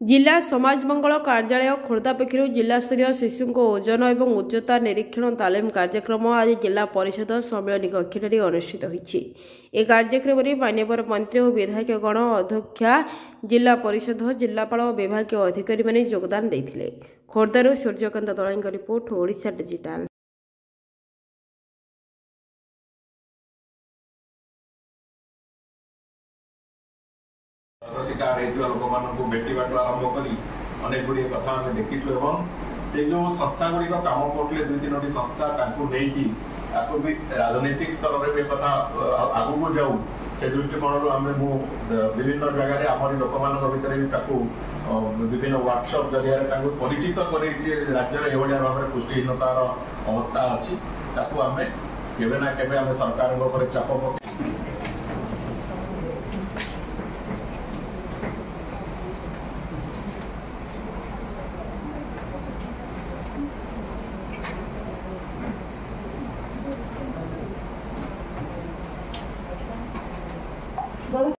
जिला समाज मंगल कार्यालय खोर्धा पक्षर जिलास्तरीय शिशु ओजन और उच्चता निरीक्षण तालीम कार्यक्रम आज जिला परिषद सम्मेलन कक्ष अनुष्ठित होती। ए कार्यक्रम में माननीय मंत्री और विधायकगण अध्यक्षा जिला परिषद जिलापाल और विभाग अधिकारी मैंने योगदान देते। खोर्धारू सूर्यकांत दलाईଙ୍କ रिपोर्ट ओडिशा डिजिटाल। शिकार लोक भेटा आरंभ कर अनेक गुड़े कथा देखीचु से जो संस्था गुड़िक कम करते दुई तीन संस्था भी राजनीतिक स्तर में कथा आगू को जाऊ से दृष्टिकोण आम विभिन्न जगह आम लोक भर विभिन्न वर्कशॉप जरिया परिचित कर राज्य में भाव में पुष्टिहीनतार अवस्था अच्छी आम के सरकार चाप पक